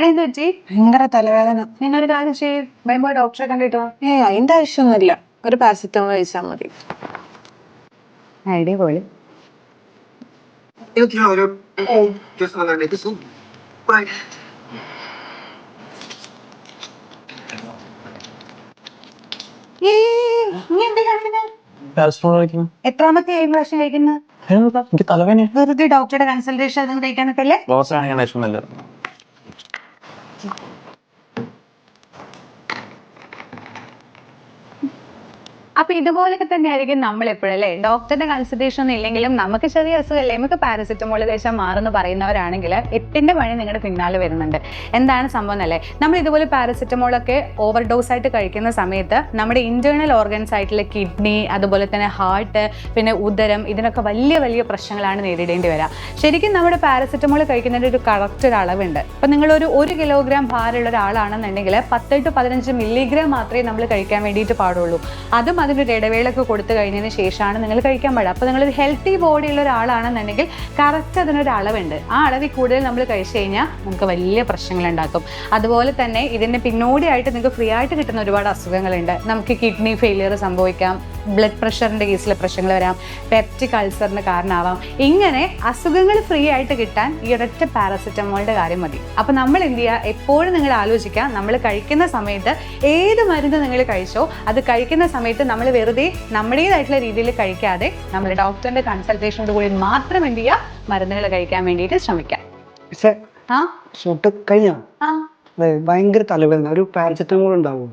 ഭയങ്കര തലവേദന. നിന്നൊരു കാര്യം ചെയ്യും വരുമ്പോ ഡോക്ടറെ കണ്ടിട്ടോ. അതിന്റെ ആവശ്യമൊന്നുമില്ല, ഒരു പാരസെറ്റമോൾ കഴിച്ചാൽ മതി. അടിപൊളി. എത്രാമത്തെ പ്രാവശ്യം കഴിക്കുന്നത്? എനിക്ക് തലവേദന. വെറുതെ ഡോക്ടറുടെ കൺസൾട്ടേഷൻ അതൊന്നും കഴിക്കാനൊക്കെ അല്ലേ? അപ്പൊ ഇതുപോലൊക്കെ തന്നെ ആയിരിക്കും നമ്മൾ എപ്പോഴല്ലേ ഡോക്ടറുടെ കൺസൾട്ടേഷൻ ഒന്നും ഇല്ലെങ്കിലും നമുക്ക് ചെറിയ അസുഖമല്ലേ, നമുക്ക് പാരസെറ്റമോൾ കഴിച്ചാൽ മാറുന്നു പറയുന്നവരാണെങ്കിൽ 8ന്റെ പണി നിങ്ങളുടെ പിന്നാലെ വരുന്നുണ്ട്. എന്താണ് സംഭവം എന്നല്ലേ, നമ്മൾ ഇതുപോലെ പാരസെറ്റമോൾ ഒക്കെ ഓവർ ഡോസ് ആയിട്ട് കഴിക്കുന്ന സമയത്ത് നമ്മുടെ ഇന്റേണൽ ഓർഗൻസ് ആയിട്ടുള്ള കിഡ്നി, അതുപോലെ തന്നെ ഹാർട്ട്, പിന്നെ ഉദരം, ഇതിനൊക്കെ വലിയ വലിയ പ്രശ്നങ്ങളാണ് നേരിടേണ്ടി വരിക. ശരിക്കും നമ്മുടെ പാരസെറ്റമോൾ കഴിക്കുന്നതിൻ്റെ ഒരു കറക്റ്റ് ഒരു അളവുണ്ട്. ഇപ്പം നിങ്ങളൊരു 1 കിലോഗ്രാം ഭാരമുള്ള ഒരാളാണെന്നുണ്ടെങ്കിൽ 10 to 15 മില്ലിഗ്രാം മാത്രമേ നമ്മൾ കഴിക്കാൻ വേണ്ടിയിട്ട് പാടുള്ളൂ. അതും അതിനൊരു ഇടവേളൊക്കെ കൊടുത്തു കഴിഞ്ഞതിന് ശേഷമാണ് നിങ്ങൾ കഴിക്കാൻ പാടുക. അപ്പോൾ നിങ്ങളൊരു ഹെൽത്തി ബോഡി ഉള്ള ഒരാളാണെന്നുണ്ടെങ്കിൽ കറക്റ്റ് അതിനൊരു അളവുണ്ട്. ആ അളവിൽ കൂടുതൽ നമ്മൾ കഴിച്ചു കഴിഞ്ഞാൽ നമുക്ക് വലിയ പ്രശ്നങ്ങൾ ഉണ്ടാക്കും. അതുപോലെ തന്നെ ഇതിൻ്റെ പിന്നോടിയായിട്ട് നിങ്ങൾക്ക് ഫ്രീ ആയിട്ട് കിട്ടുന്ന ഒരുപാട് അസുഖങ്ങളുണ്ട്. നമുക്ക് കിഡ്നി ഫെയിലിയർ സംഭവിക്കാം, ബ്ലഡ് പ്രഷറിൻ്റെ കേസിൽ പ്രശ്നങ്ങൾ വരാം, പെപ്റ്റിക് അൾസറിന് കാരണമാവാം. ഇങ്ങനെ അസുഖങ്ങൾ ഫ്രീ ആയിട്ട് കിട്ടാൻ ഈ ഒരൊറ്റ പാരസെറ്റമോളിൻ്റെ കാര്യം മതി. അപ്പോൾ നമ്മൾ എന്ത് ചെയ്യുക, എപ്പോഴും നിങ്ങൾ ആലോചിക്കുക, നമ്മൾ കഴിക്കുന്ന സമയത്ത് ഏത് മരുന്ന് നിങ്ങൾ കഴിച്ചോ അത് കഴിക്കുന്ന സമയത്ത് നമ്മൾ വെറുതെ നമ്മുടേതായിട്ടുള്ള രീതിയിൽ കഴിക്കാതെ നമ്മൾ ഡോക്ടറിന്റെ കൺസൾട്ടേഷനോട് കൂടി മാത്രം എന്ത് ചെയ്യുക, മരുന്നുകൾ കഴിക്കാൻ വേണ്ടിയിട്ട് ശ്രമിക്കാം. ഭയങ്കര തലവേദന, ഒരു പാരസെറ്റമോൾ ഉണ്ടാവും.